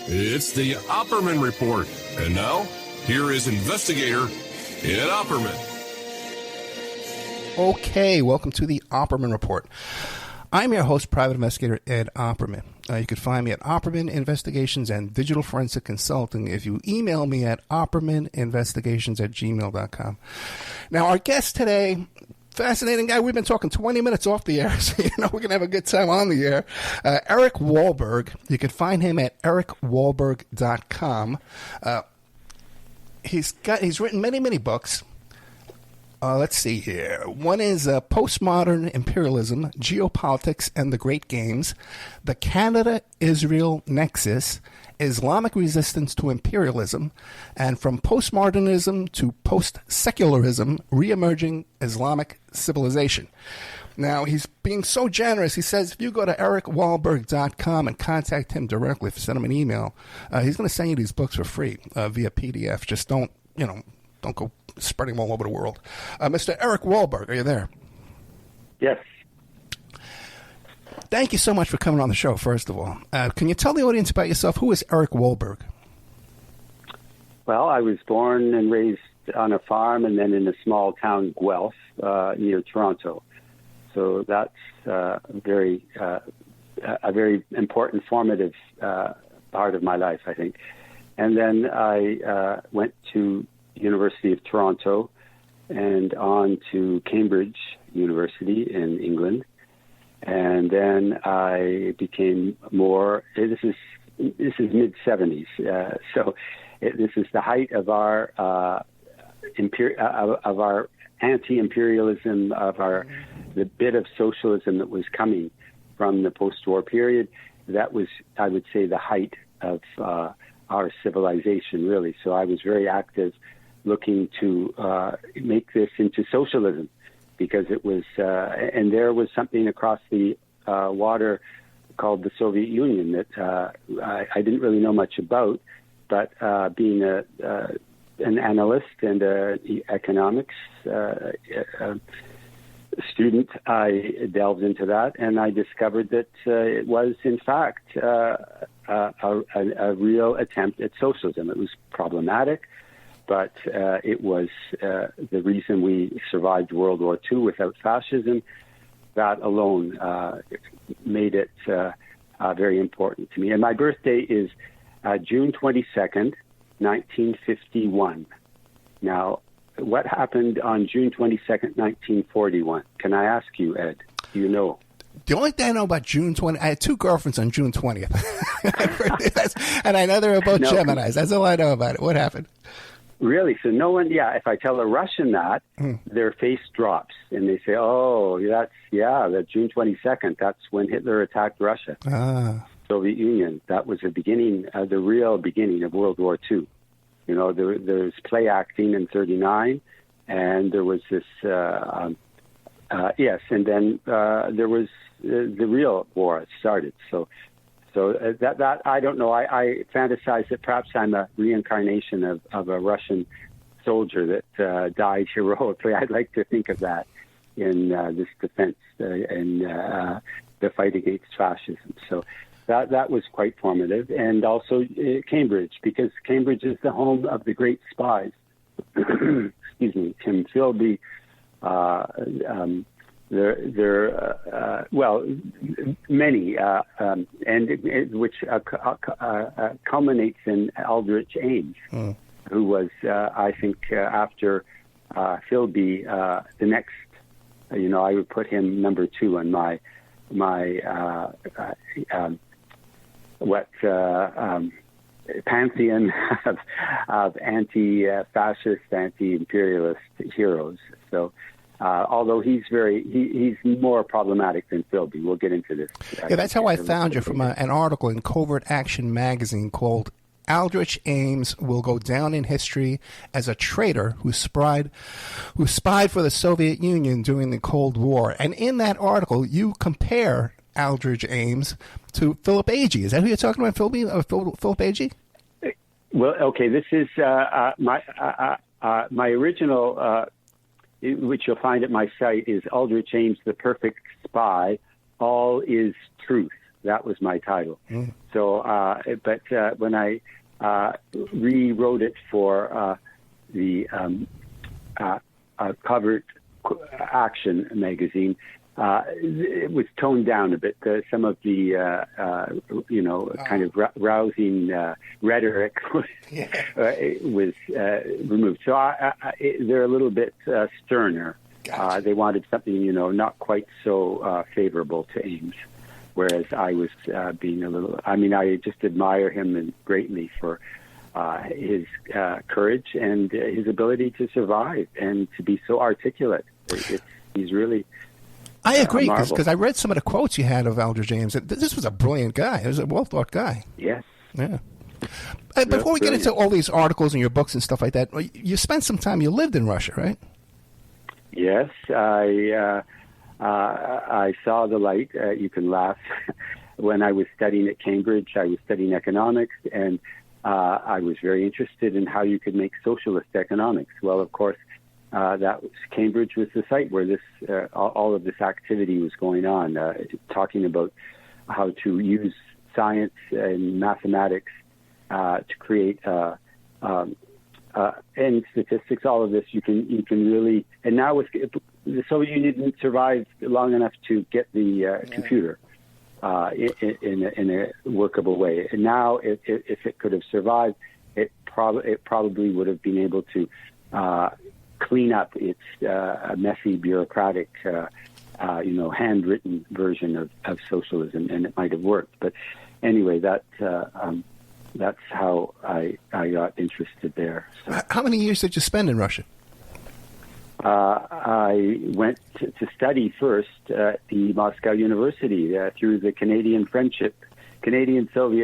It's the Opperman Report. And now, here is investigator Ed Opperman. Okay, welcome to the Opperman Report. I'm your host, Private Investigator Ed Opperman. You can find me at Opperman Investigations and Digital Forensic Consulting if you email me at oppermaninvestigations@gmail.com. Now, our guest today, fascinating guy. We've been talking 20 minutes off the air, so we're going to have a good time on the air. Eric Walberg. You can find him at ericwalberg.com. He's written many books. Let's see here. One is Postmodern Imperialism, Geopolitics and the Great Games, The Canada-Israel Nexus, Islamic Resistance to Imperialism, and From Postmodernism to Post-Secularism, Reemerging Islamic Civilization. Now, he's being so generous. He says if you go to ericwalberg.com and contact him directly, if you send him an email, he's going to send you these books for free via PDF. Just don't go spreading them all over the world. Mr. Eric Walberg, are you there? Yes. Thank you so much for coming on the show, first of all. Can you tell the audience about yourself? Who is Eric Walberg? Well, I was born and raised on a farm and then in a small town, Guelph, near Toronto. So that's a very important, formative part of my life, I think. And then I went to University of Toronto and on to Cambridge University in England. And then I became more, this is mid-70s. This is the height of our anti-imperialism, the bit of socialism that was coming from the post-war period. That was, I would say, the height of our civilization, really. So I was very active looking to make this into socialism, because it was, and there was something across the water called the Soviet Union that I didn't really know much about, but being an analyst and an economics student, I delved into that, and I discovered that it was, in fact, a real attempt at socialism. It was problematic, but it was the reason we survived World War II without fascism. That alone made it very important to me. And my birthday is June 22nd, 1951. Now, what happened on June 22nd, 1941? Can I ask you, Ed? Do you know? The only thing I know about June 20th, I had two girlfriends on June 20th. And I know they're both Geminis. That's all I know about it. What happened? Really? So no one, if I tell a Russian that, their face drops and they say, oh, that June 22nd, that's when Hitler attacked Russia, Soviet Union. That was the beginning, the real beginning of World War II. There's play acting in 1939, and there was this, and then there was the real war started. So that I don't know. I fantasize that perhaps I'm a reincarnation of a Russian soldier that died heroically. I'd like to think of that in this defense and the fight against fascism. So that was quite formative. And also Cambridge, because Cambridge is the home of the great spies. Excuse me, Tim Philby. Many, and which culminates in Aldrich Ames, who was, I think, after Philby, the next. I would put him number 2 on my pantheon of anti-fascist, anti-imperialist heroes. So. Although he's more problematic than Philby. We'll get into this. Yeah, that's how I found you, from an article in Covert Action magazine called "Aldrich Ames Will Go Down in History as a Traitor Who Spied for the Soviet Union During the Cold War." And in that article, you compare Aldrich Ames to Philip Agee. Is that who you're talking about, Philip Agee? Well, okay. This is my original. Which you'll find at my site, is Aldrich Ames, The Perfect Spy, All is Truth. That was my title. So, but when I rewrote it for the Covert Action magazine, it was toned down a bit. Some of the, kind of rousing rhetoric was removed. So they're a little bit sterner. Gotcha. They wanted something, not quite so favorable to Ames, whereas I was being a little. I mean, I just admire him greatly for his courage and his ability to survive and to be so articulate. He's really. I agree, because I read some of the quotes you had of Aldrich Ames. This was a brilliant guy. He was a well-thought guy. Yes. Yeah. Before we get into all these articles and your books and stuff like that, you spent some time, you lived in Russia, right? Yes. I saw the light. You can laugh. When I was studying at Cambridge, I was studying economics, and I was very interested in how you could make socialist economics. Well, of course, Cambridge was the site where this all of this activity was going on, talking about how to use science and mathematics to create and statistics. All of this you can really. And now the Soviet Union didn't survive long enough to get the computer in a workable way. And now, if it could have survived, it probably would have been able to. Clean up its messy, bureaucratic, handwritten version of socialism, and it might have worked. But anyway, that's how I got interested there. So, how many years did you spend in Russia? I went to study first at the Moscow University through the Canadian-Soviet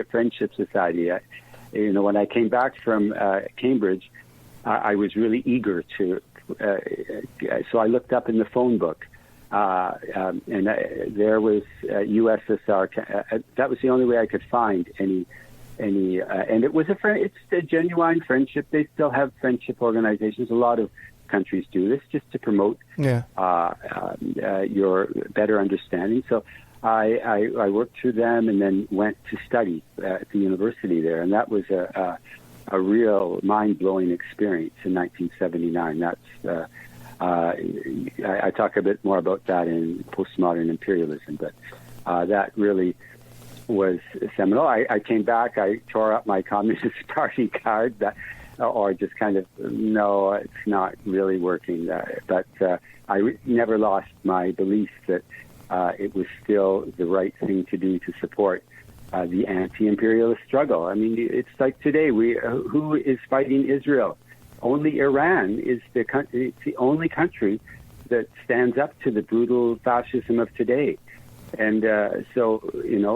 Friendship Society. When I came back from Cambridge, I was really eager to, so I looked up in the phone book, and there was USSR. That was the only way I could find any, and it was it's a genuine friendship. They still have friendship organizations. A lot of countries do this just to promote your better understanding. So I worked through them and then went to study at the university there, and that was a real mind-blowing experience in 1979. That's I talk a bit more about that in Postmodern Imperialism, but that really was seminal. I came back, I tore up my Communist Party card, or just kind of, no, it's not really working. But I never lost my belief that it was still the right thing to do to support the anti-imperialist struggle. I mean, it's like today, who is fighting Israel? Only Iran is it's the only country that stands up to the brutal fascism of today. And so, you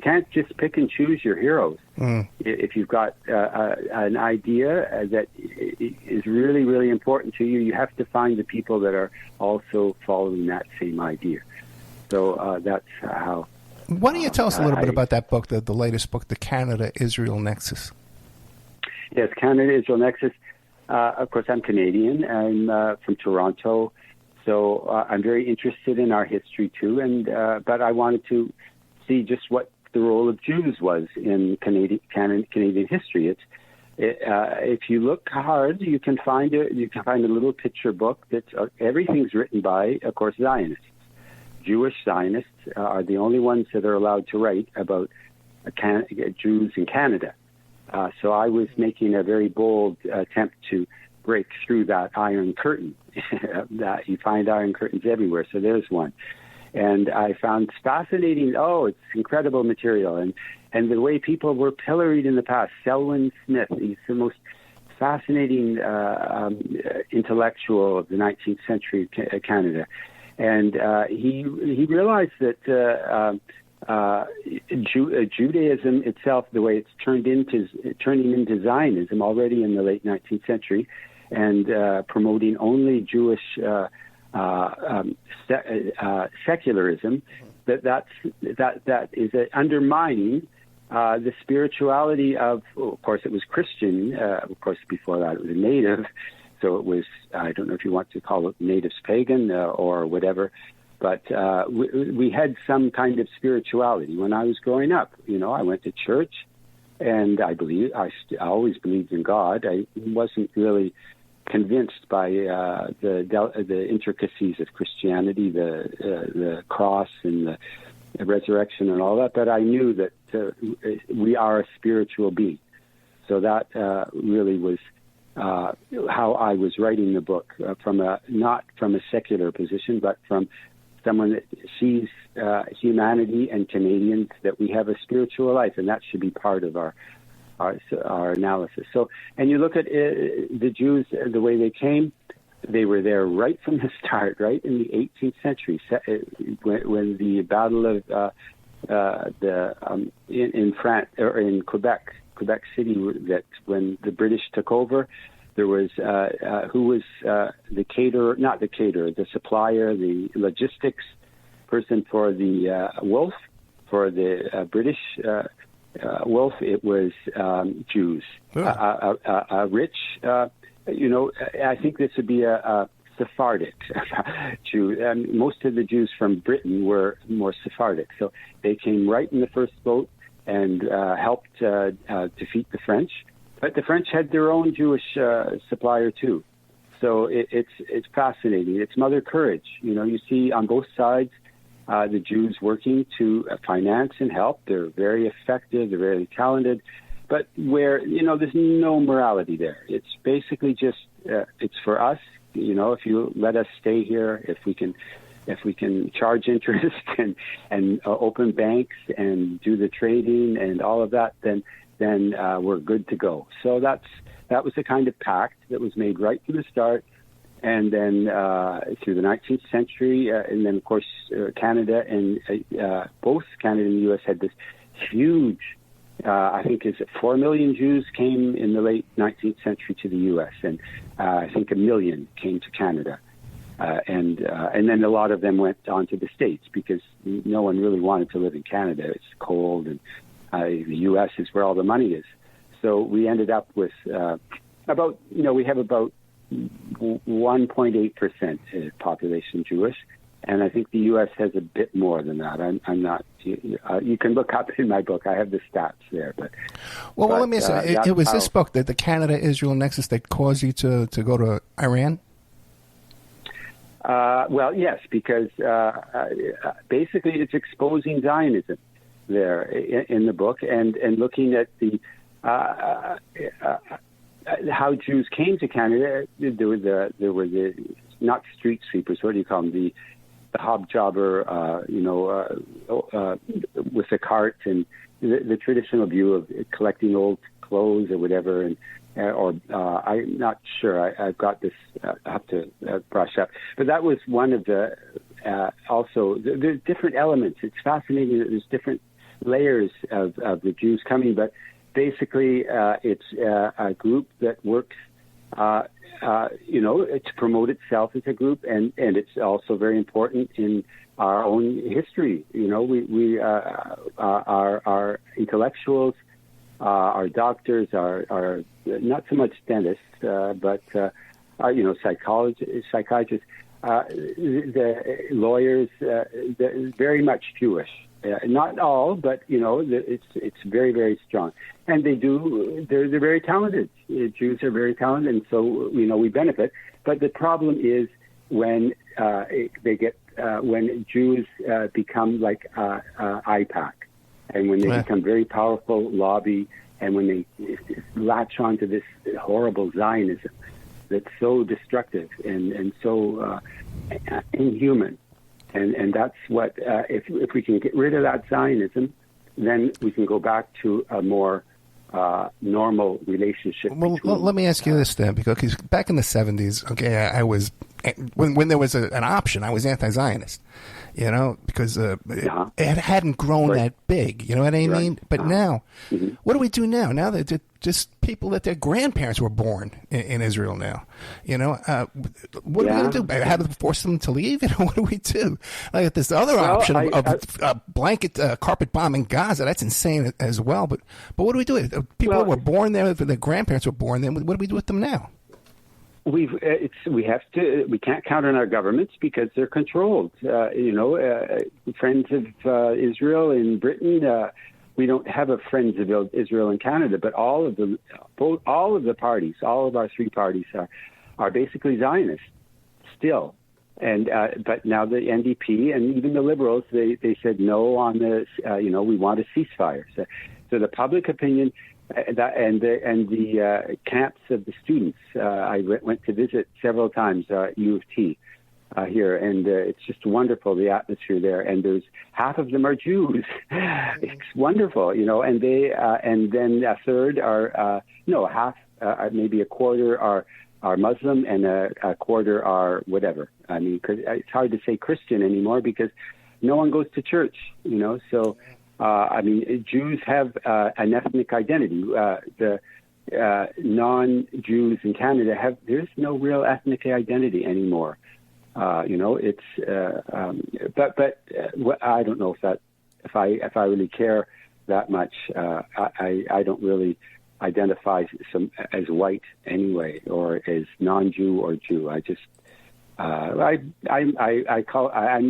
can't just pick and choose your heroes. If you've got an idea that is really, really important to you, you have to find the people that are also following that same idea. So that's how. Why don't you tell us a little bit about that book, the latest book, the Canada-Israel Nexus? Yes, Canada-Israel Nexus. Of course, I'm Canadian. I'm from Toronto. So I'm very interested in our history too, but I wanted to see just what the role of Jews was in Canadian history. If you look hard, you can find a little picture book that everything's written by, of course, Zionists. Jewish Zionists are the only ones that are allowed to write about Jews in Canada. So I was making a very bold attempt to break through that iron curtain. That you find iron curtains everywhere. So there's one. And I found fascinating, it's incredible material. And the way people were pilloried in the past. Selwyn Smith, he's the most fascinating intellectual of the 19th century Canada. And he realized that Judaism itself, the way it's turning into Zionism already in the late 19th century, and promoting only Jewish secularism, that is undermining the spirituality of course, it was Christian. Of course, before that, it was native. So it was, I don't know if you want to call it natives pagan or whatever. But we had some kind of spirituality when I was growing up. I went to church, and I always believed in God. I wasn't really convinced by the intricacies of Christianity, the cross and the resurrection and all that. But I knew that we are a spiritual being. So that really was how I was writing the book, not from a secular position, but from someone that sees humanity and Canadians, that we have a spiritual life, and that should be part of our analysis. So, and you look at the Jews, the way they came, they were there right from the start, right in the 18th century, when the Battle of in France or in Quebec City, that when the British took over, there was who was the supplier, the logistics person for the wolf, for the British wolf. It was Jews, a rich. I think this would be a Sephardic Jew. Most of the Jews from Britain were more Sephardic, so they came right in the first boat and helped defeat the French. But the French had their own Jewish supplier too. So it's fascinating. It's Mother Courage. You see on both sides the Jews working to finance and help. They're very effective. They're very talented. But where, there's no morality there. It's basically just, it's for us, if you let us stay here, if we can charge interest and open banks and do the trading and all of that, then we're good to go. So that was the kind of pact that was made right from the start. And then through the 19th century, and then, of course, Canada and both Canada and the U.S. had this huge, I think, 4 million Jews came in the late 19th century to the U.S., and I think 1 million came to Canada. And then a lot of them went on to the States because no one really wanted to live in Canada. It's cold, and the U.S. is where all the money is. So we ended up with we have about 1.8% population Jewish, and I think the U.S. has a bit more than that. I'm not. You can look up in my book. I have the stats there. But let me say, it was this book, that the Canada-Israel nexus, that caused you to go to Iran? Yes, because basically it's exposing Zionism there in the book, and looking at the how Jews came to Canada. There were the not street sweepers. What do you call them? The hobjobber, with a cart, and the traditional view of collecting old clothes or whatever, and I'm not sure. I've got this. I have to brush up. But that was one of the. Also, there's different elements. It's fascinating that there's different layers of the Jews coming, but basically, it's a group that works, to promote itself as a group, and it's also very important in our own history. We our intellectuals, our doctors, are not so much dentists, but psychiatrists, the lawyers, very much Jewish. Not all, but it's very, very strong, and they're very talented. Jews are very talented, and so we benefit. But the problem is when when Jews become like IPAC, and when they become very powerful lobby, and when they latch onto this horrible Zionism that's so destructive and so inhuman. And that's what, if we can get rid of that Zionism, then we can go back to a more normal relationship. Well, let me ask you this then, because back in the 70s, I was, when there was an option, I was anti-Zionist, because it hadn't grown that big, you know what I mean? But now, what do we do now? Now that just people that their grandparents were born in Israel now, what are we going to do? Have to force them to leave? What do we do? Like this other option of blanket carpet bombing Gaza, that's insane as well. But what do we do? People who were born there, their grandparents were born there. What do we do with them now? we can't count on our governments because they're controlled. Friends of Israel in Britain. We don't have a Friends of Israel in Canada, but all of the parties, all of our three parties are basically Zionists still. And but now the NDP and even the Liberals, they said no on this. We want a ceasefire. So the public opinion and the camps of the students. I went to visit several times U of T here, and it's just wonderful, the atmosphere there. And there's half of them are Jews. It's wonderful, And they and then a third are half, maybe a quarter are Muslim, and a quarter are whatever. I mean, 'cause it's hard to say Christian anymore because no one goes to church, So, Jews have an ethnic identity. The non-Jews in Canada there's no real ethnic identity anymore. It's but I don't know if I really care that much. I don't really identify as white anyway, or as non-Jew or Jew. I just I'm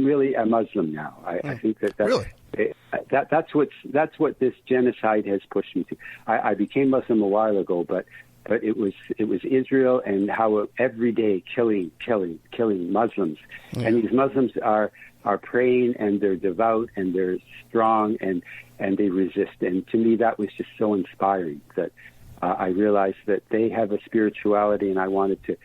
really a Muslim now. I think that's really? That's what this genocide has pushed me to. I became Muslim a while ago, but it was Israel and how every day killing Muslims, and these Muslims are praying and they're devout and they're strong and they resist. And to me, that was just so inspiring that I realized that they have a spirituality, and I wanted to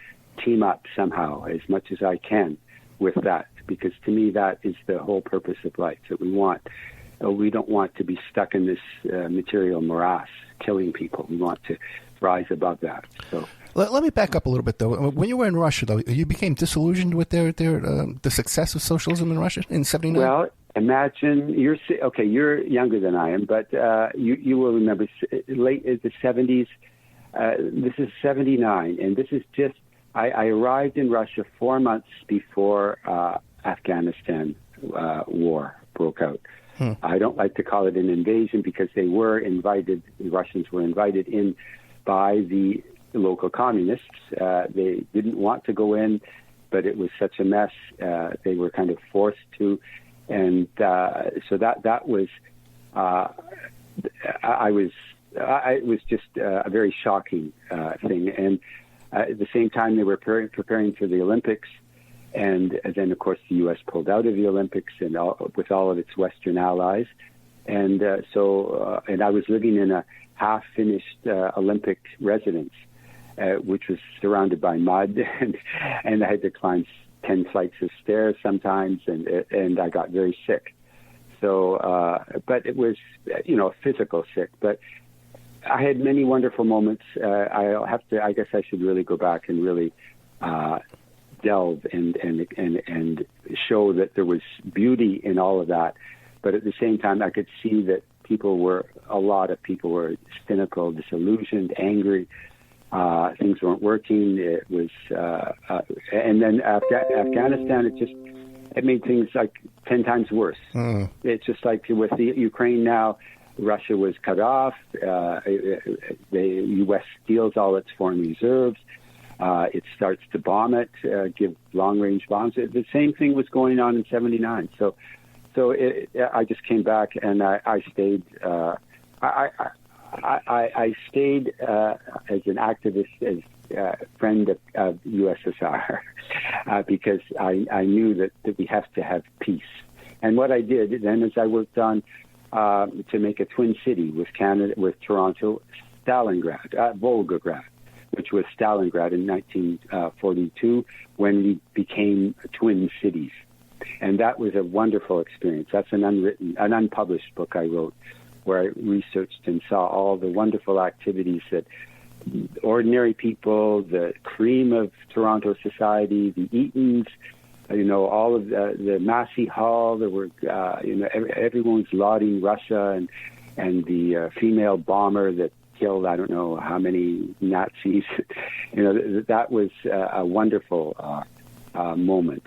team up somehow as much as I can with that, because to me that is the whole purpose of life, that we don't want to be stuck in this material morass killing people. We want to rise above that. So let me back up a little bit, though. When you were in Russia, though, you became disillusioned with the success of socialism in Russia in '79. Well, imagine you're younger than I am, but you will remember late in the '70s. This is '79, and this is just. I arrived in Russia 4 months before Afghanistan war broke out. I don't like to call it an invasion because they were invited. The Russians were invited in by the local communists. They didn't want to go in, but it was such a mess. They were kind of forced to, and so that was. It was just a very shocking thing, and. At the same time, they were preparing for the Olympics, and then, of course, the U.S. pulled out of the Olympics and with all of its Western allies. And and I was living in a half-finished Olympic residence, which was surrounded by mud, and I had to climb 10 flights of stairs sometimes, and I got very sick. So, but it was, physical sick, but. I had many wonderful moments. I guess I should really go back and really delve and show that there was beauty in all of that. But at the same time, I could see that a lot of people were cynical, disillusioned, angry. Things weren't working. It was, and then Afghanistan, it made things like 10 times worse. It's just like with the Ukraine now. Russia was cut off. The U.S. steals all its foreign reserves. It starts to bomb it, give long-range bombs. The same thing was going on in '79. So I just came back and I stayed. I stayed as an activist, as a friend of USSR, because I knew that we have to have peace. And what I did then is I worked on. To make a twin city with Toronto, Stalingrad, Volgograd, which was Stalingrad in 1942 when we became twin cities. And that was a wonderful experience. That's an unpublished book I wrote where I researched and saw all the wonderful activities that ordinary people, the cream of Toronto society, the Eatons, all of the Massey Hall. There were, everyone was lauding Russia and the female bomber that killed I don't know how many Nazis. That was a wonderful moment,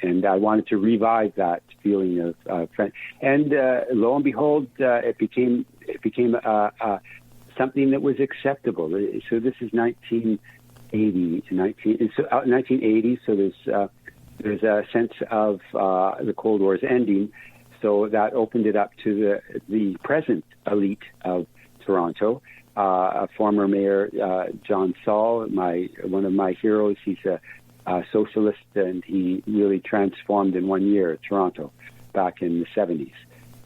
and I wanted to revive that feeling of friend. And lo and behold, it became something that was acceptable. So this is 1980. So there's a sense of the Cold War's ending. So that opened it up to the present elite of Toronto. Former Mayor John Saul, one of my heroes. He's a socialist, and he really transformed in 1 year Toronto back in the 70s.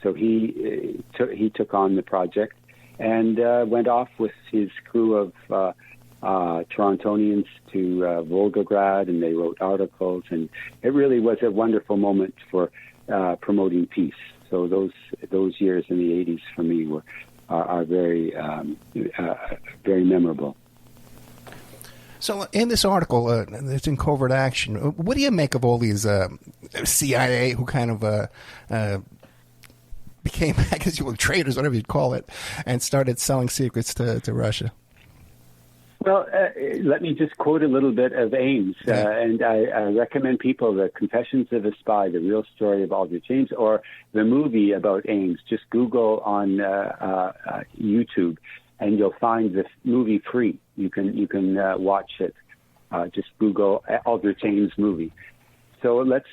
So he took on the project and went off with his crew of Torontonians to Volgograd, and they wrote articles, and it really was a wonderful moment for promoting peace. So those years in the 80s for me are very very memorable. So in this article, it's in Covert Action. What do you make of all these CIA who kind of became, I guess you were traitors, whatever you'd call it, and started selling secrets to Russia? Well, let me just quote a little bit of Ames, and I recommend people the Confessions of a Spy, the real story of Aldrich Ames, or the movie about Ames. Just Google on YouTube, and you'll find the movie free. You can watch it. Just Google Aldrich Ames movie. So let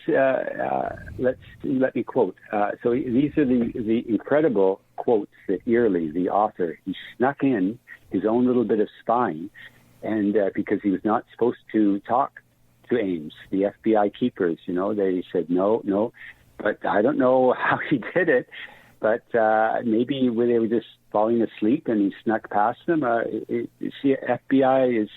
me quote. So these are the incredible quotes that Early, the author, he snuck in his own little bit of spying, and because he was not supposed to talk to Ames, the FBI keepers, they said no. But I don't know how he did it. But maybe they were just falling asleep and he snuck past them. FBI is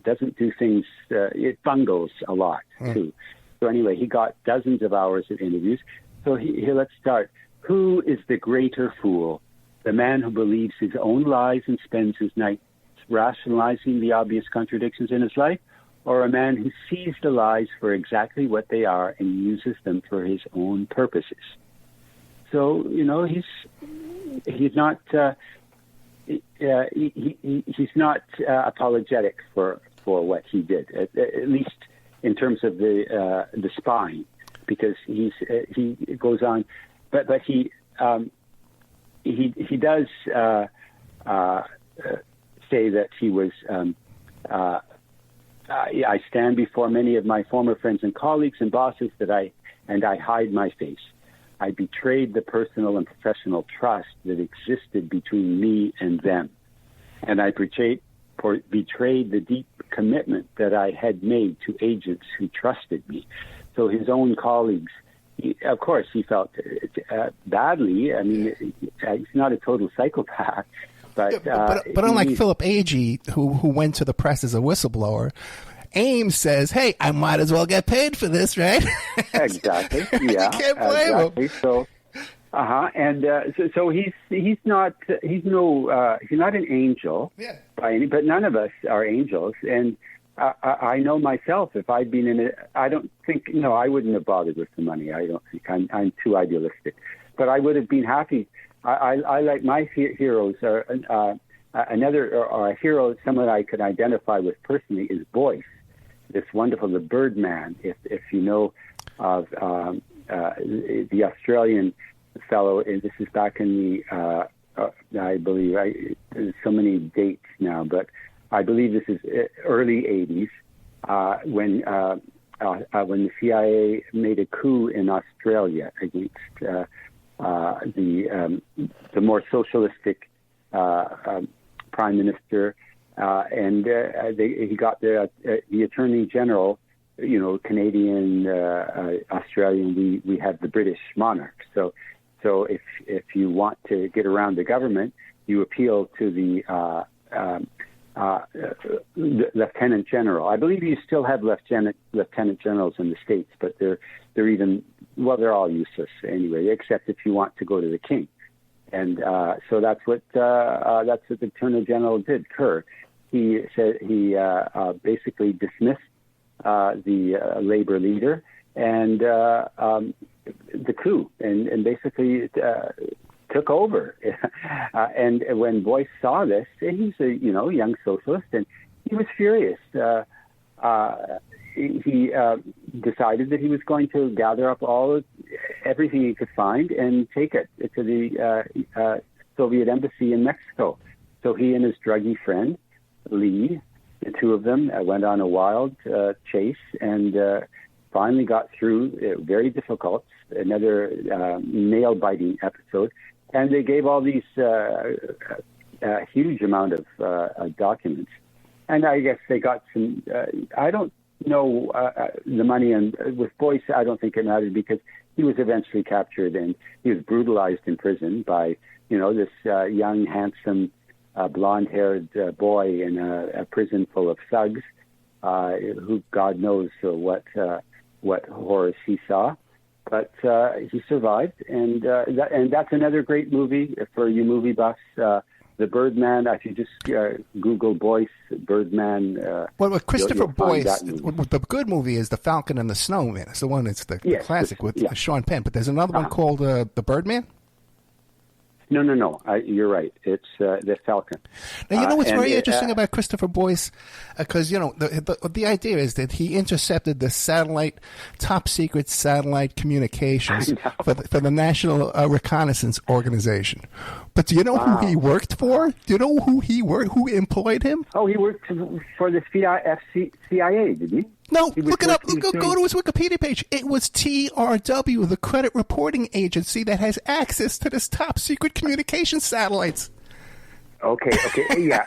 doesn't do things. It bungles a lot too. So anyway, he got dozens of hours of interviews. So here, let's start. Who is the greater fool? The man who believes his own lies and spends his nights rationalizing the obvious contradictions in his life, or a man who sees the lies for exactly what they are and uses them for his own purposes? So he's not he's not apologetic for what he did, at least in terms of the spying, because he goes on, but he does say that he was. I stand before many of my former friends and colleagues and bosses I hide my face. I betrayed the personal and professional trust that existed between me and them, and I betrayed the deep commitment that I had made to agents who trusted me. So his own colleagues, of course, he felt badly. I mean, he's not a total psychopath. But unlike Philip Agee, who went to the press as a whistleblower, Ames says, "Hey, I might as well get paid for this, right?" Exactly. Yeah. You can't blame him. So, and so he's not an angel by any, but none of us are angels. And I know myself, if I'd been in it, I don't think I wouldn't have bothered with the money. I don't think I'm too idealistic, but I would have been happy. I like my heroes are a hero, someone I could identify with personally, is Boyce, this wonderful, the Birdman. If you know of the Australian fellow, and this is back in the I believe there's so many dates now, but I believe this is early 80s when the CIA made a coup in Australia against the more socialistic prime minister, and he got the attorney general, Canadian, Australian. We have the British monarch. So if you want to get around the government, you appeal to the lieutenant general. I believe you still have lieutenant generals in the States, but they're all useless anyway, except if you want to go to the king. And so that's what the Attorney General did. Kerr, he said he basically dismissed the labor leader and the coup, and basically took over. And when Boyce saw this, and he's a young socialist, and he was furious. He decided that he was going to gather up everything he could find and take it to the Soviet embassy in Mexico. So he and his druggy friend Lee. The two of them went on a wild chase and finally got through. Very difficult. Another nail-biting episode. And they gave all these huge amount of documents. And I guess they got some, I don't know the money. And with Boyce, I don't think it mattered because he was eventually captured and he was brutalized in prison by, this young, handsome, blonde-haired boy in a prison full of thugs who God knows what horrors he saw. But he survived, and that's another great movie for you movie buffs. The Birdman, if you just Google Boyce, Birdman. Well, with Christopher Boyce, the good movie is The Falcon and the Snowman. It's the one, it's the classic with Sean Penn. But there's another one called The Birdman? No. You're right. It's The Falcon. Now, you know what's very interesting about Christopher Boyce? Because, the idea is that he intercepted the top secret satellite communications for the National Reconnaissance Organization. But do you know who he worked for? Do you know who employed him? Oh, he worked for the CIA, did he? No, look it up. Go to his Wikipedia page. It was TRW, the credit reporting agency that has access to this top secret communication satellites. Okay, yeah,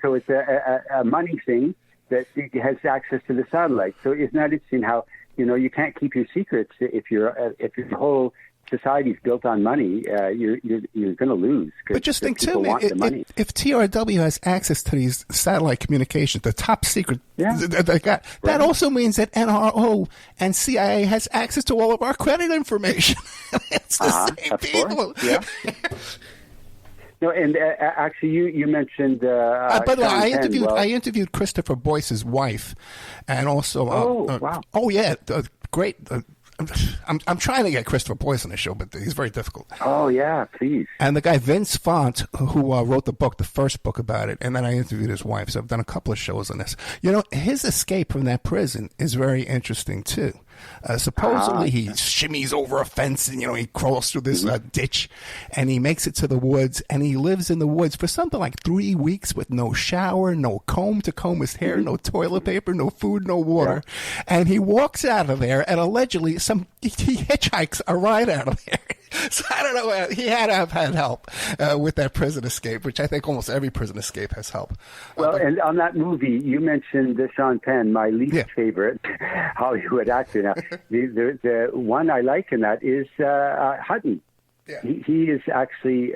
so it's a money thing that has access to the satellites. So isn't that interesting? How you can't keep your secrets if your whole society's built on money, you're going to lose. But just think too, if TRW has access to these satellite communications, the top secret, that also means that NRO and CIA has access to all of our credit information. It's the same people. Yeah. No, and actually, you mentioned. By the way, I interviewed Christopher Boyce's wife, and also. Wow! Oh yeah, great. I'm trying to get Christopher Boyce on the show, but he's very difficult. Oh, yeah, please. And the guy, Vince Font, who wrote the first book about it, and then I interviewed his wife, so I've done a couple of shows on this. His escape from that prison is very interesting, too. Supposedly he shimmies over a fence and, he crawls through this ditch and he makes it to the woods and he lives in the woods for something like 3 weeks with no shower, no comb to comb his hair, no toilet paper, no food, no water. Yeah. And he walks out of there and allegedly he hitchhikes a ride out of there. So I don't know. He had to have had help with that prison escape, which I think almost every prison escape has help. Well, and on that movie, you mentioned Sean Penn, my least favorite Hollywood actor. Now, the one I like in that is Hutton. Yeah. He is actually,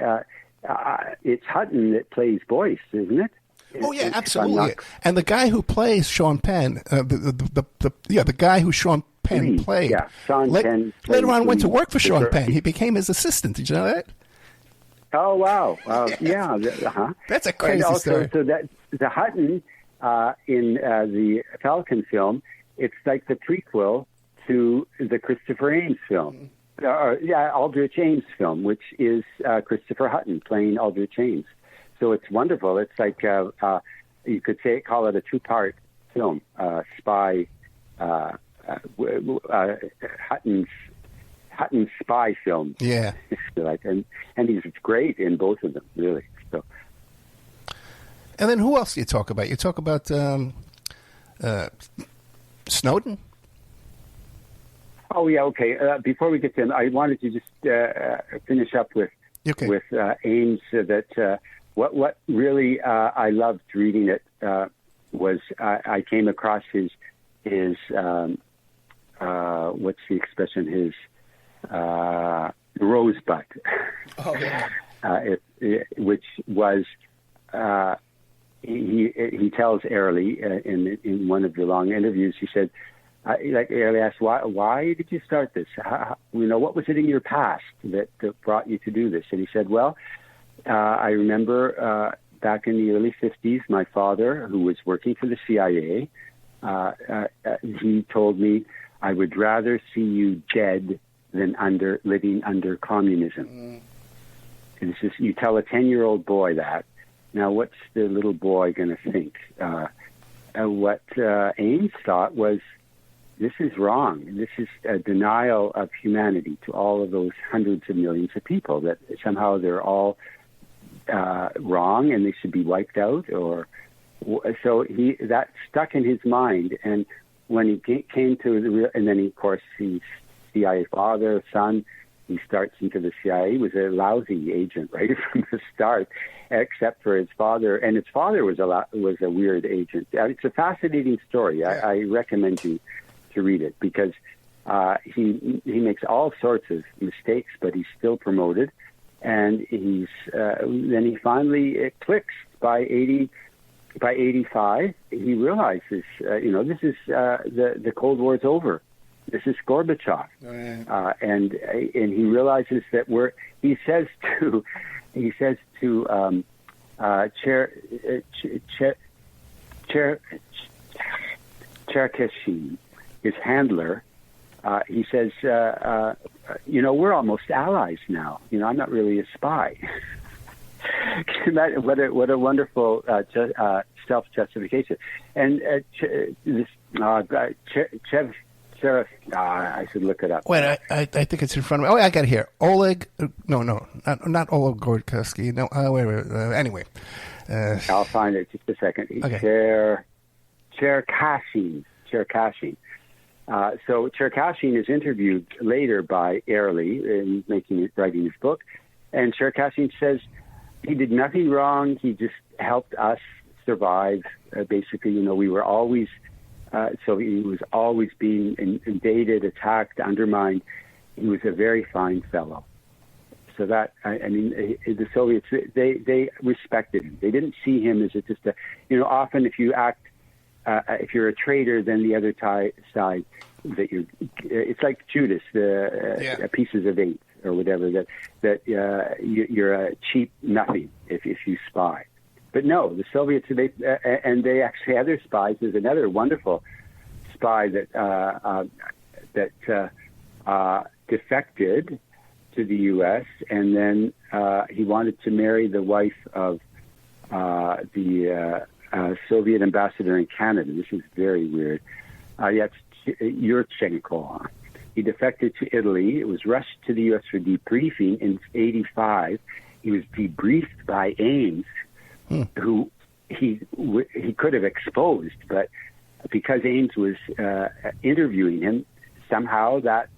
it's Hutton that plays Boyce, isn't it? Oh yeah, absolutely. And the guy who plays Sean Penn, the guy who Sean Penn played, Sean Penn later on went to work for Sean Penn. He became his assistant. Did you know that? Oh wow! Yeah, That's a crazy story. So that the Hutton in the Falcon film, it's like the prequel to the Christopher Ames film. Aldrich Ames film, which is Christopher Hutton playing Aldrich Ames. So it's wonderful. It's like you could call it a two-part film. Spy, Hutton's spy film. Yeah, and he's great in both of them, really. So. And then who else do you talk about? You talk about Snowden. Oh yeah, okay. Before we get to him, I wanted to just finish up with Ames. What really I loved reading it was I came across his what's the expression, his rosebud. Oh yeah. Which was he tells Early in one of the long interviews. He said, Early asked, why did you start this? What was it in your past that brought you to do this? And he said, well, I remember back in the early 50s, my father, who was working for the CIA, he told me, I would rather see you dead than living under communism. Mm. And it's just, you tell a 10-year-old boy that. Now, what's the little boy going to think? What Ames thought was, this is wrong. This is a denial of humanity to all of those hundreds of millions of people, that somehow they're all wrong and they should be wiped out, or so that stuck in his mind. And when he came to the real, and then of course he's CIA father, son. He starts into the CIA. He was a lousy agent right from the start, except for his father. And his father was a weird agent. It's a fascinating story. I recommend you to read it, because he makes all sorts of mistakes, but he's still promoted. And then he finally, it clicks by 85. He realizes, this is the Cold War's over. This is Gorbachev, and he realizes that he says to Cherkeshin, his handler, he says, we're almost allies now. I'm not really a spy. What a wonderful self-justification. And I should look it up. Wait, I think it's in front of me. Oh, I got it here. Oleg. No, not Oleg Gordsky. No, wait. Anyway, I'll find it. Just a second. Okay. Cherkashin. So Cherkashin is interviewed later by Early in writing his book, and Cherkashin says he did nothing wrong. He just helped us survive. Basically, we were always. So he was always being invaded, attacked, undermined. He was a very fine fellow. So that, the Soviets, they respected him. They didn't see him as just often if you act, if you're a traitor, then the other side, it's like Judas, the pieces of eight or whatever, that you're a cheap nothing if you spy. But no, the Soviets, they actually had their spies. There's another wonderful spy that defected to the U.S., and then he wanted to marry the wife of the Soviet ambassador in Canada. This is very weird. It's Yurchenko. He defected to Italy. It was rushed to the U.S. for debriefing in '85. He was debriefed by Ames, who he could have exposed, but because Ames was interviewing him, somehow that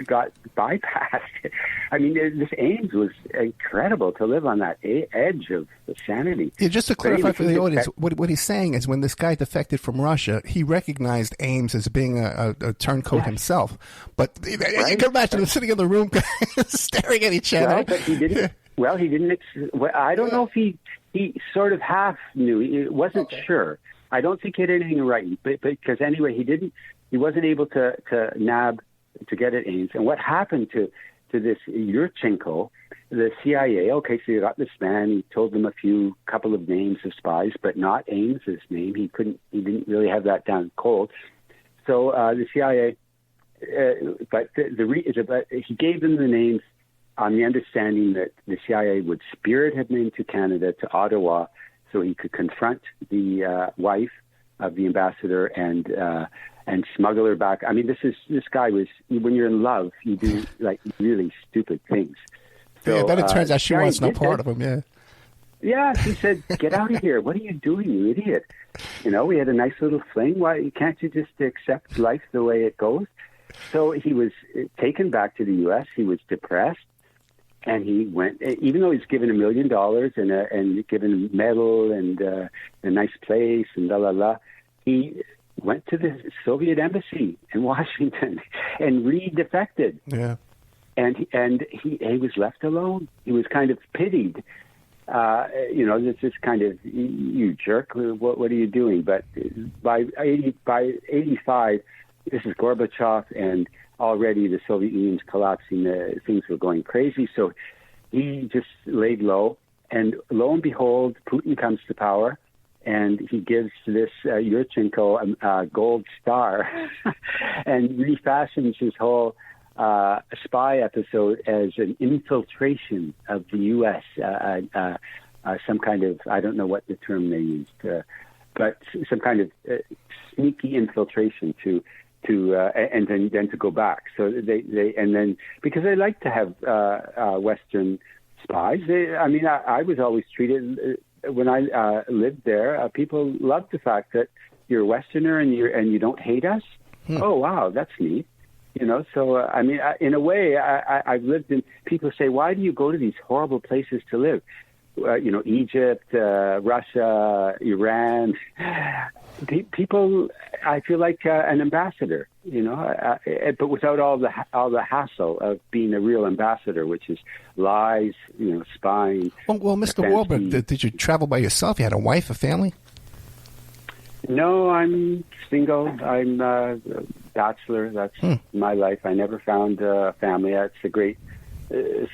got bypassed. This Ames was incredible to live on that edge of sanity. Yeah, just to clarify for the audience, what he's saying is when this guy defected from Russia, he recognized Ames as being a turncoat himself. But you can imagine him sitting in the room staring at each other. Well, but he didn't. Well, he didn't. I don't know if he sort of half knew. He wasn't sure. I don't think he had anything right, but because anyway, he wasn't able to get at Ames. And what happened to this Yurchenko, the CIA? Okay, so you got this man. He told them couple of names of spies, but not Ames's name. He didn't really have that down cold. So the CIA, but he gave them the names on the understanding that the CIA would spirit him into Canada, to Ottawa, so he could confront the wife of the ambassador and smuggle her back. This guy was, when you're in love, you do like really stupid things. So, then it turns out she wants no part of him. Yeah. Yeah, she said, "Get out of here! What are you doing, you idiot?" We had a nice little fling. Why can't you just accept life the way it goes? So he was taken back to the U.S. He was depressed. And he went, even though he's given $1 million and given a medal and a nice place and he went to the Soviet embassy in Washington and redefected. Yeah. And he was left alone. He was kind of pitied. This is kind of, you jerk, what are you doing? But by 85, this is Gorbachev, and already the Soviet Union's collapsing, things were going crazy. So he just laid low, and lo and behold, Putin comes to power, and he gives this Yurchenko a gold star and refashions his whole spy episode as an infiltration of the U.S., some kind of, I don't know what the term they used, but some kind of sneaky infiltration and then to go back. So they because they like to have Western spies. I was always treated when I lived there. People loved the fact that you're a Westerner and you don't hate us. Oh wow, that's neat. So in a way, I've lived in. People say, why do you go to these horrible places to live? Egypt, Russia, Iran. People, I feel like an ambassador, but without all the hassle of being a real ambassador, which is lies, spying. Well, Mr. Walberg, did you travel by yourself? You had a wife, a family? No, I'm single. I'm a bachelor. That's my life. I never found a family. That's a great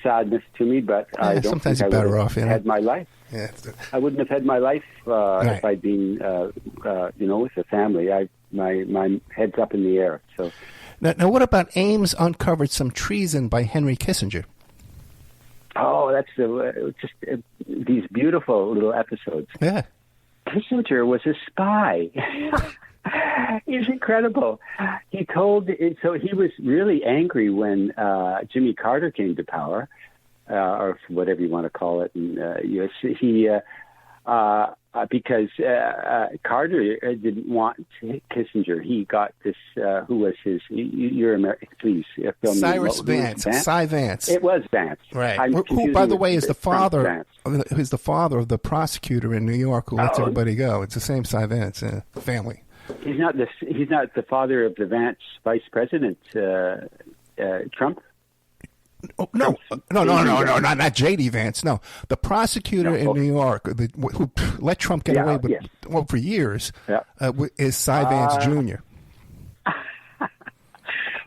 sadness to me, but I don't sometimes think you're I better would off, have had my life. Yeah, I wouldn't have had my life right. if I'd been, with a family. My head's up in the air. So now, what about Ames uncovered some treason by Henry Kissinger? Oh, that's just these beautiful little episodes. Yeah, Kissinger was a spy. He's incredible. He was really angry when Jimmy Carter came to power, or whatever you want to call it in U.S. Because Carter didn't want Kissinger. He got this. Who was his? You're American. Please fill me. Cyrus Vance. Cy Vance. It was Vance. Right. Who, by the way, is the father? Who's the father of the prosecutor in New York who lets everybody go? It's the same Cy Vance family. He's not the father of the Vance vice president, Trump. Oh, no, not J.D. Vance. No, the prosecutor in New York who let Trump get away with for years is Cy Vance Jr.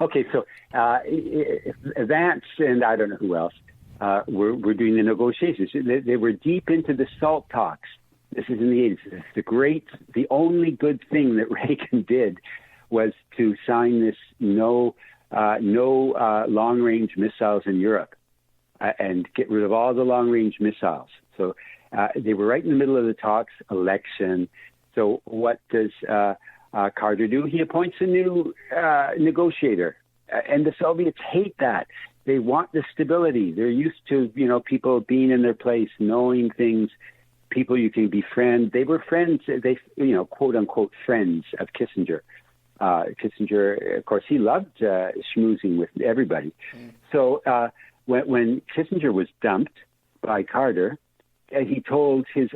Okay, so Vance and I don't know who else were doing the negotiations. They were deep into the SALT talks. This is in the 80s. The only good thing that Reagan did was to sign this no long-range missiles in Europe and get rid of all the long-range missiles. So they were right in the middle of the talks, election. So what does Carter do? He appoints a new negotiator, and the Soviets hate that. They want the stability. They're used to people being in their place, knowing things. People you can befriend. They were friends. They quote unquote friends of Kissinger. Kissinger, of course, he loved schmoozing with everybody. So when Kissinger was dumped by Carter, he told his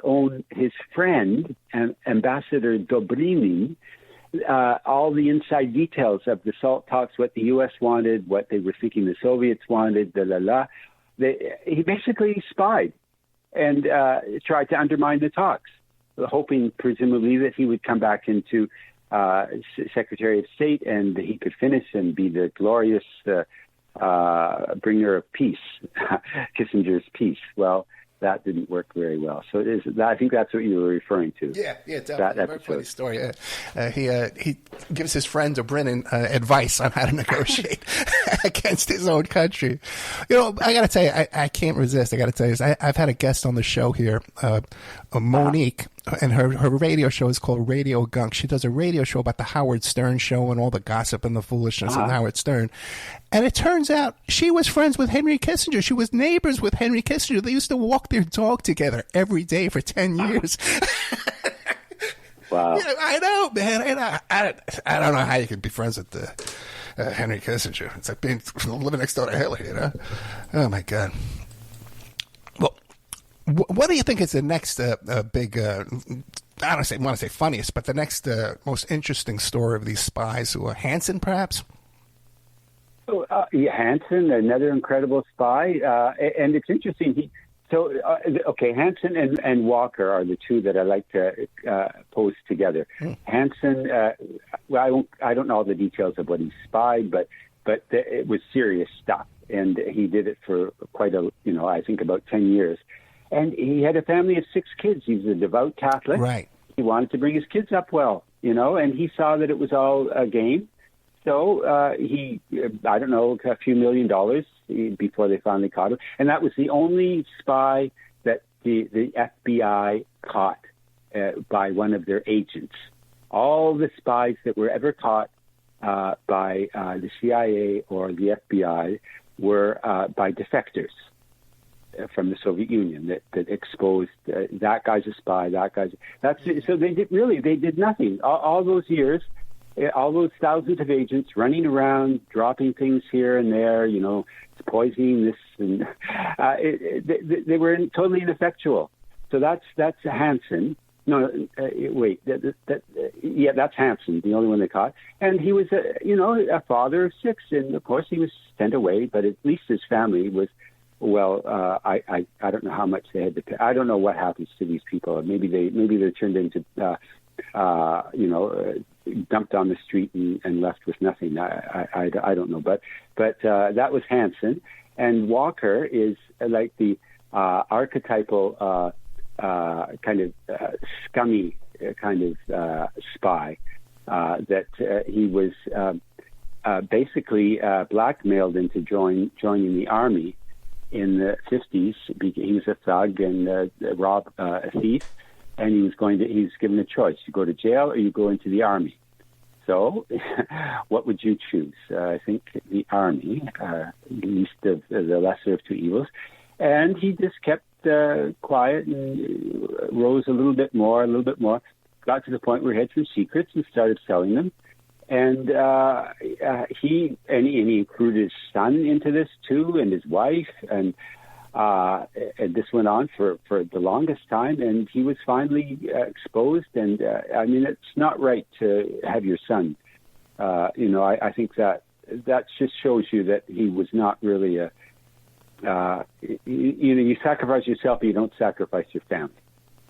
friend, Ambassador Dobrynin, all the inside details of the SALT talks, what the U.S. wanted, what they were thinking the Soviets wanted, He basically spied and tried to undermine the talks, hoping presumably that he would come back into Secretary of State and he could finish and be the glorious bringer of peace, Kissinger's peace. Well, that didn't work very well. So I think that's what you were referring to. Yeah, definitely. Very funny story. He gives his friend O'Brien advice on how to negotiate against his own country. I got to tell you, I can't resist. I got to tell you, I've had a guest on the show here, Monique, and her radio show is called Radio Gunk. She does a radio show about the Howard Stern show and all the gossip and the foolishness of Howard Stern. And it turns out she was friends with Henry Kissinger. She was neighbors with Henry Kissinger. They used to walk their dog together every day for 10 years. Wow. I know, man. I don't know how you could be friends with Henry Kissinger. It's like living next door to Hitler, Oh, my God. Well, what do you think is the next big, I don't want to say funniest, but the next most interesting story of these spies? Hansen, perhaps? Hansen, another incredible spy. And it's interesting. Hansen and Walker are the two that I like to pose together. Hansen, I don't know all the details of what he spied, but it was serious stuff. And he did it for quite I think about 10 years. And he had a family of 6 kids. He was a devout Catholic. Right. He wanted to bring his kids up well, and he saw that it was all a game. So he, I don't know, a few $1 million before they finally caught him. And that was the only spy that the FBI caught by one of their agents. All the spies that were ever caught by the CIA or the FBI were by defectors. from the Soviet Union that exposed that guy's a spy, so they did nothing all those years, all those thousands of agents running around dropping things here and there, poisoning this, and they were totally ineffectual. So that's Hansen. No, wait. That's Hansen, the only one they caught. And he was, a father of 6, and of course he was sent away. But at least his family was, I don't know how much they had to pay. I don't know what happens to these people. Maybe they're turned into, dumped on the street and left with nothing. I don't know. But that was Hansen, and Walker is like the archetypal. Kind of scummy kind of spy that he was basically blackmailed into joining the army in the 50s. He was a thug and a thief, and he was given a choice: you go to jail or you go into the army. So, what would you choose? I think the army, least of the lesser of two evils. And he just kept quiet and rose a little bit more, got to the point where he had some secrets and started selling them. And he included his son into this too, and his wife, and this went on for the longest time, and he was finally exposed. And it's not right to have your son. I think that just shows you that he was not really a you sacrifice yourself, but you don't sacrifice your family.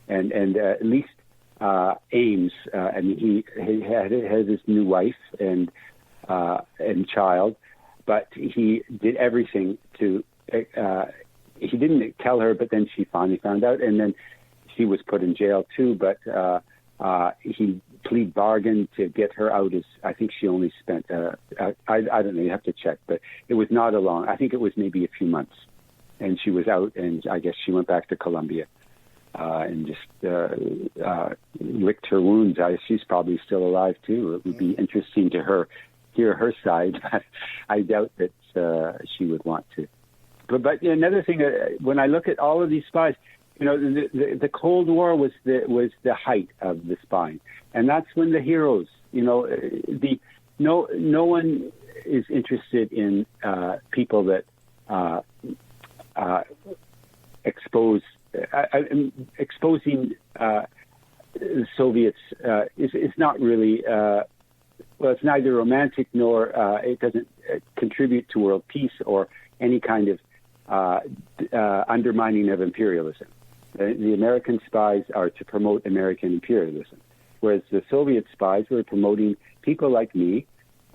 And at least Ames, he had his new wife and child, but he did everything to. He didn't tell her, but then she finally found out, and then she was put in jail too. But he plead bargain to get her out. I think she only spent. I don't know. You have to check, but it was not a long. I think it was maybe a few months, and she was out. And I guess she went back to Colombia and just licked her wounds. She's probably still alive too. It would be interesting to hear her side. But I doubt that she would want to. But another thing, when I look at all of these spies. The Cold War was the height of the spying, and that's when the heroes. No one is interested in people that exposing the Soviets is not really. It's neither romantic nor it doesn't contribute to world peace or any kind of undermining of imperialism. The American spies are to promote American imperialism, whereas the Soviet spies were promoting people like me.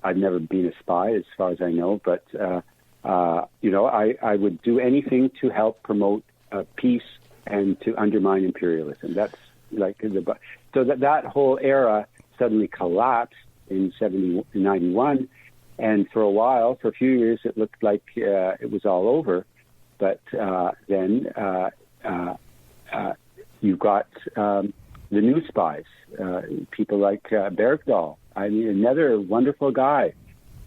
I've never been a spy, as far as I know, but I would do anything to help promote peace and to undermine imperialism. That's like so that whole era suddenly collapsed in 91, and for a few years, it looked like it was all over. But then you've got the new spies, people like Bergdahl. Another wonderful guy.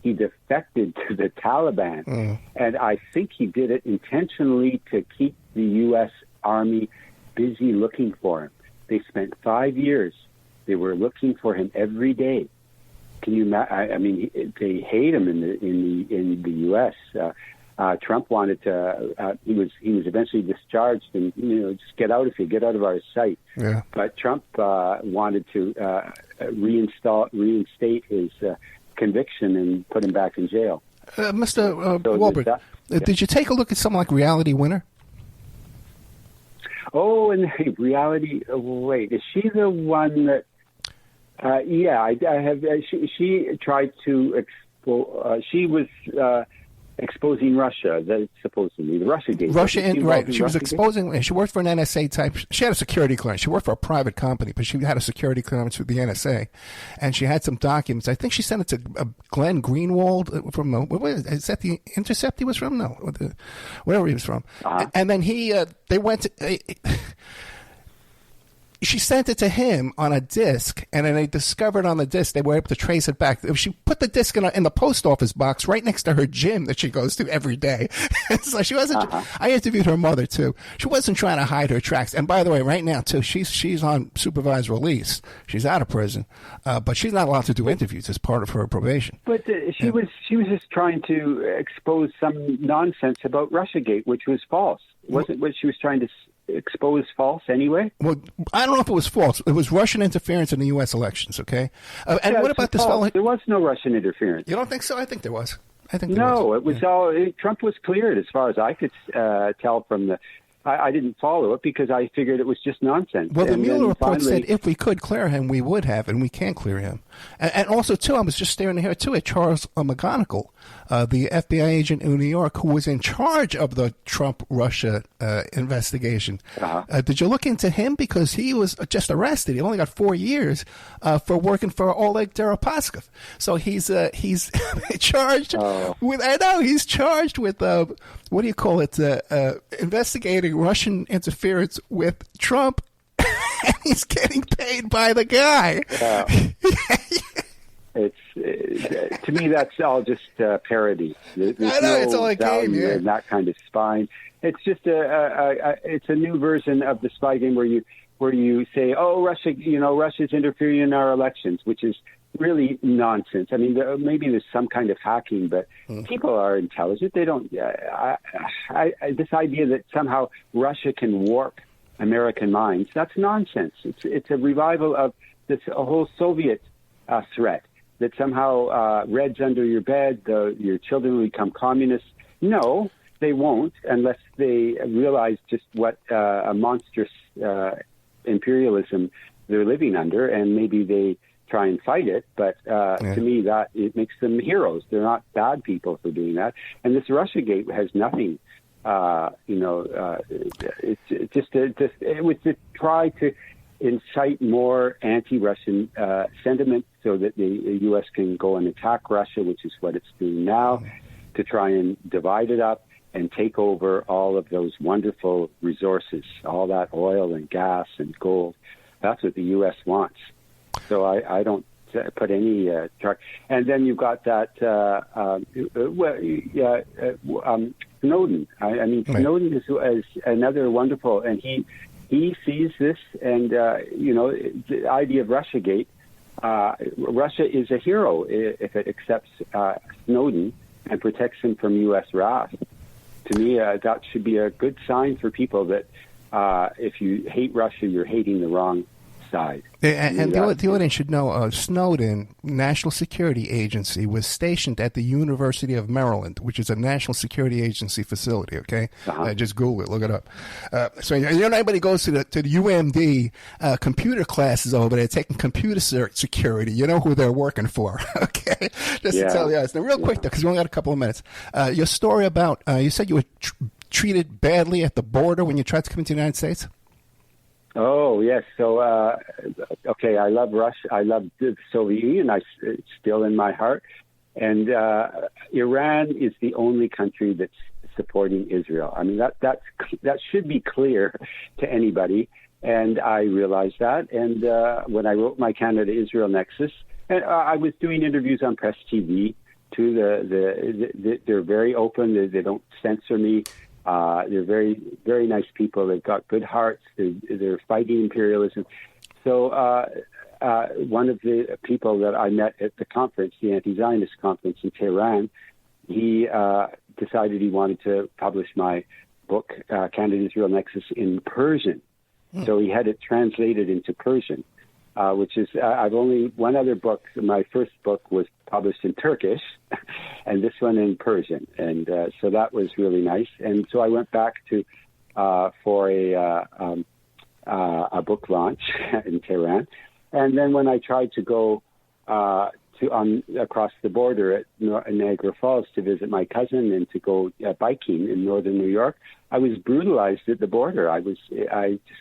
He defected to the Taliban, and I think he did it intentionally to keep the U.S. Army busy looking for him. They spent 5 years. They were looking for him every day. Can you imagine? They hate him in the U.S. Trump wanted to. He was eventually discharged, and just get out of our sight. Yeah. But Trump wanted to reinstate his conviction and put him back in jail. Mr. Walberg, did you take a look at something like Reality Winner? Oh, and Reality. Wait, is she the one that? Yeah, I have. She tried to. She was. Exposing Russia, supposedly the Russiagate. Right. She was exposing. She worked for an NSA type. She had a security clearance. She worked for a private company, but she had a security clearance with the NSA, and she had some documents. I think she sent it to Glenn Greenwald from. Is that the Intercept he was from? No, wherever he was from. And then they went. she sent it to him on a disc, and then they discovered on the disc, they were able to trace it back. She put the disc in the post office box right next to her gym that she goes to every day. So she wasn't. I interviewed her mother too. She wasn't trying to hide her tracks. And by the way, right now too, she's on supervised release. She's out of prison, but she's not allowed to do interviews as part of her probation. But she was just trying to expose some nonsense about Russiagate, which was false. Wasn't what she was trying to expose false anyway? Well, I don't know if it was false. It was Russian interference in the U.S. elections, okay? And what about this fellow? There was no Russian interference. You don't think so? I think there was. It was all... Trump was cleared as far as I could tell from the... I didn't follow it because I figured it was just nonsense. Well, the Mueller report said if we could clear him, we would have, and we can't clear him. And also, too, I was just staring here, too, at Charles McGonigal, the FBI agent in New York who was in charge of the Trump-Russia investigation. Did you look into him? Because he was just arrested. He only got 4 years for working for Oleg Deripaska. So he's charged with... I know, he's charged with... what do you call it? Investigating Russian interference with Trump, and he's getting paid by the guy. It's to me that's all just parody. There's I know, it's all a game, yeah. And that kind of spying. It's just it's a new version of the spy game where you say, oh, Russia's interfering in our elections, which is really nonsense. I mean, maybe there's some kind of hacking, but people are intelligent. They don't. This idea that somehow Russia can warp American minds, that's nonsense. It's a revival of this whole Soviet threat that somehow Reds under your bed, your children will become communists. No, they won't unless they realize just what a monstrous imperialism they're living under, and maybe they try and fight it, but to me that it makes them heroes. They're not bad people for doing that. And this Russiagate has nothing. It's just it was to try to incite more anti-Russian sentiment so that the U.S. can go and attack Russia, which is what it's doing now, to try and divide it up and take over all of those wonderful resources, all that oil and gas and gold. That's what the U.S. wants. So I don't put any charge. And then you've got that Snowden. I mean, Snowden is another wonderful, and he sees this, and the idea of Russiagate. Russia is a hero if it accepts Snowden and protects him from U.S. wrath. To me, that should be a good sign for people that if you hate Russia, you're hating the wrong side. And the audience should know Snowden, National Security Agency, was stationed at the University of Maryland, which is a National Security Agency facility, okay? Just Google it, look it up. So anybody goes to the UMD computer classes over there taking computer security, you know who they're working for, okay? Just to tell you guys. Now, real quick, though, because we only got a couple of minutes. Your story about, you said you were treated badly at the border when you tried to come into the United States? Oh, yes. So, okay, I love Russia. I love the Soviet Union. It's still in my heart. And Iran is the only country that's supporting Israel. I mean, that should be clear to anybody. And I realized that. And when I wrote my Canada-Israel Nexus, and I was doing interviews on Press TV, too. They're very open. They don't censor me. They're very, very nice people. They've got good hearts. They're fighting imperialism. So one of the people that I met at the conference, the anti-Zionist conference in Tehran, he decided he wanted to publish my book, Canada-Israel Nexus, in Persian. So he had it translated into Persian, which is, I've only one other book. My first book was published in Turkish, and this one in Persian. And so that was really nice. And so I went back to for a book launch in Tehran. And then when I tried to go across the border at Niagara Falls to visit my cousin and to go biking in northern New York, I was brutalized at the border. I just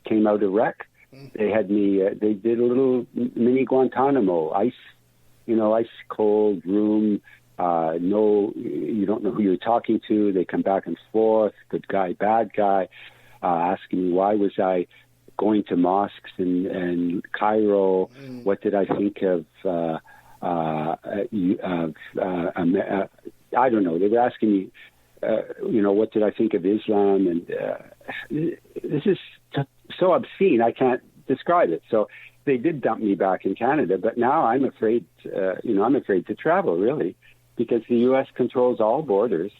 came out a wreck. They had me. They did a little mini Guantanamo, ice cold room. No, you don't know who you're talking to. They come back and forth. Good guy, bad guy, asking me why was I going to mosques in Cairo. What did I think of? I don't know. They were asking me, what did I think of Islam? And this is so obscene, I can't describe it. So they did dump me back in Canada, but now I'm afraid. I'm afraid to travel, really, because the U.S. controls all borders.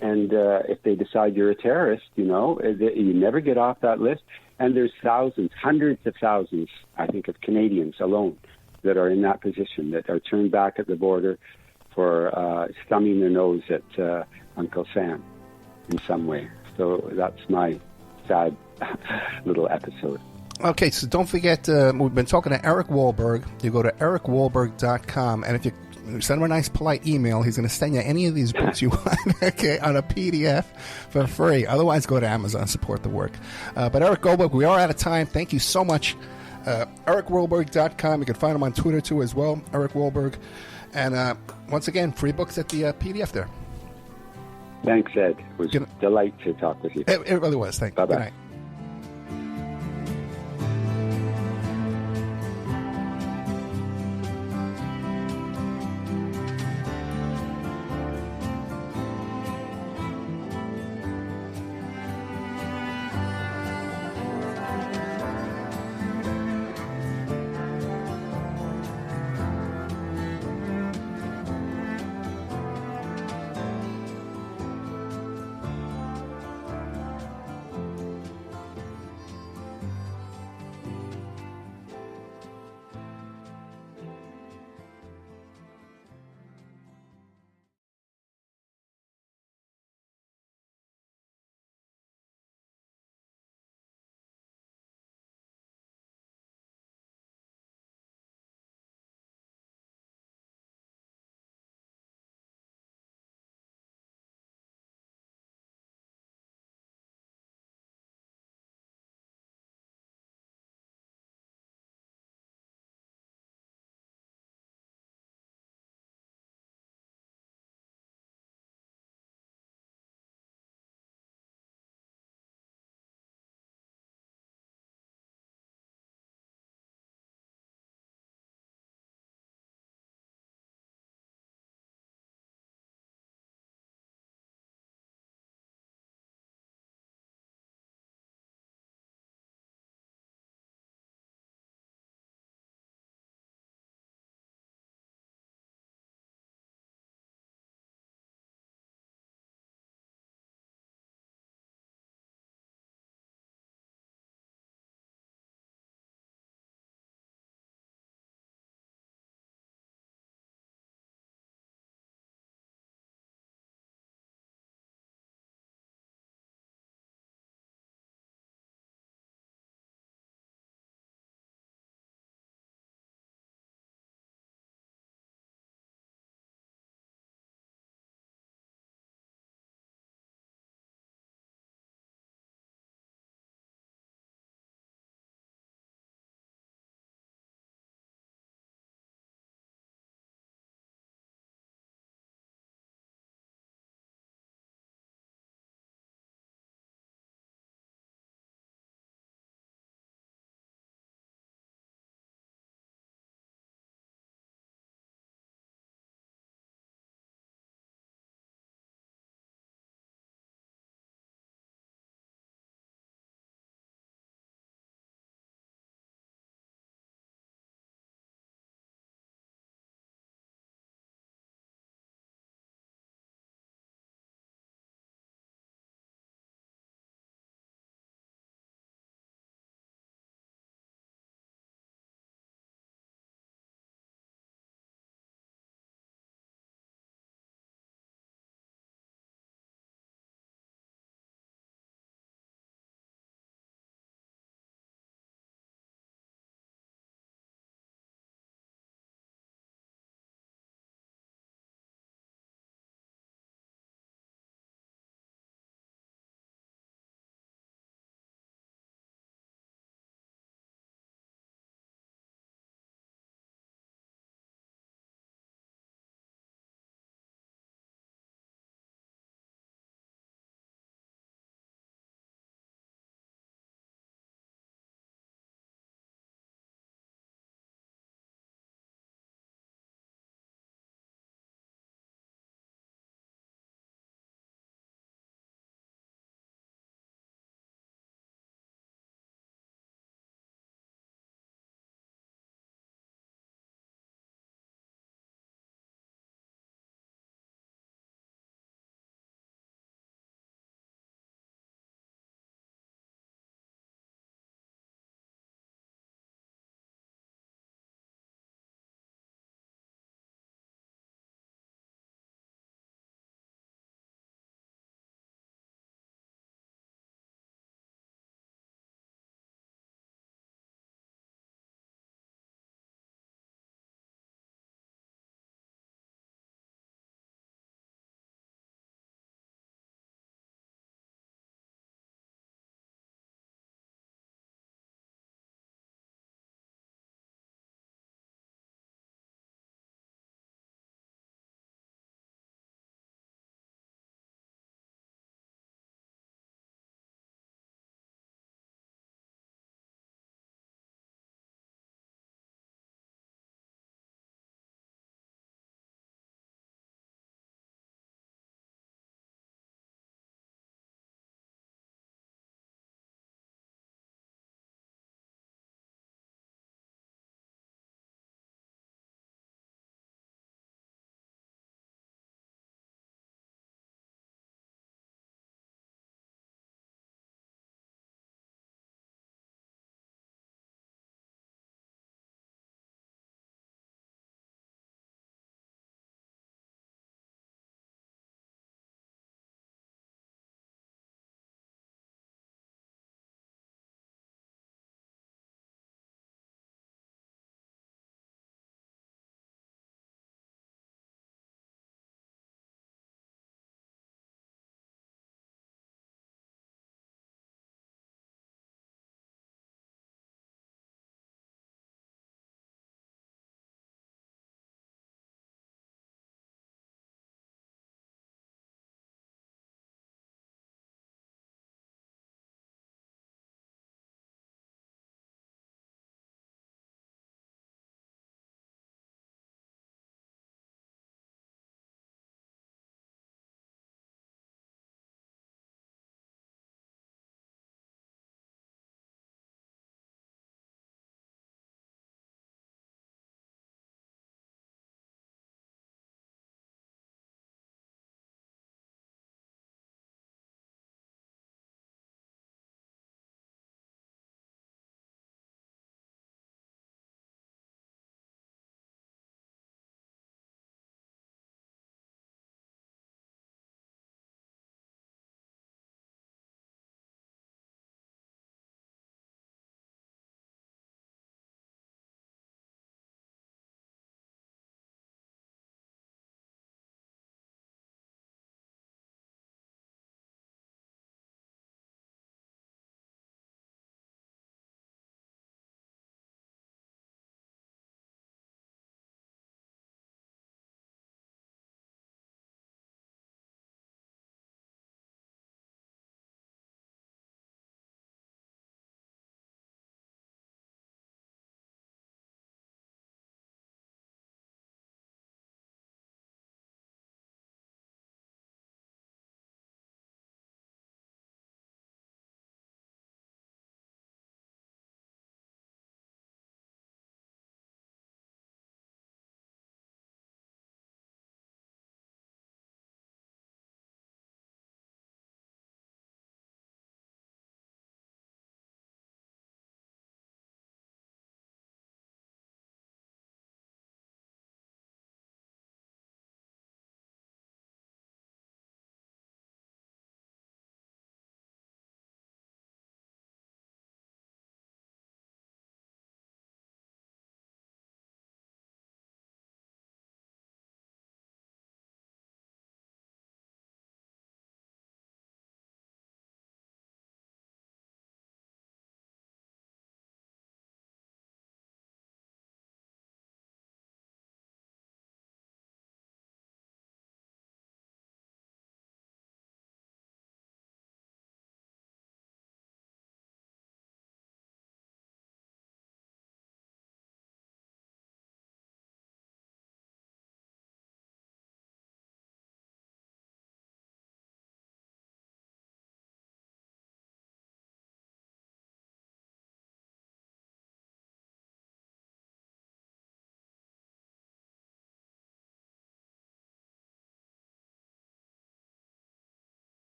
And if they decide you're a terrorist, you never get off that list. And there's thousands, hundreds of thousands, I think, of Canadians alone that are in that position, that are turned back at the border for thumbing their nose at Uncle Sam in some way. So that's my sad little episode. Okay, so don't forget, we've been talking to Eric Walberg. You go to ericwalberg.com, and if you send him a nice, polite email, he's going to send you any of these books you want, okay, on a PDF for free. Otherwise, go to Amazon, support the work. But Eric Walberg, we are out of time. Thank you so much. EricWalberg.com. You can find him on Twitter, too, as well, Eric Walberg. And once again, free books at the PDF there. Thanks, Ed. It was a delight to talk with you. It really was. Thank you. Bye-bye. Good night.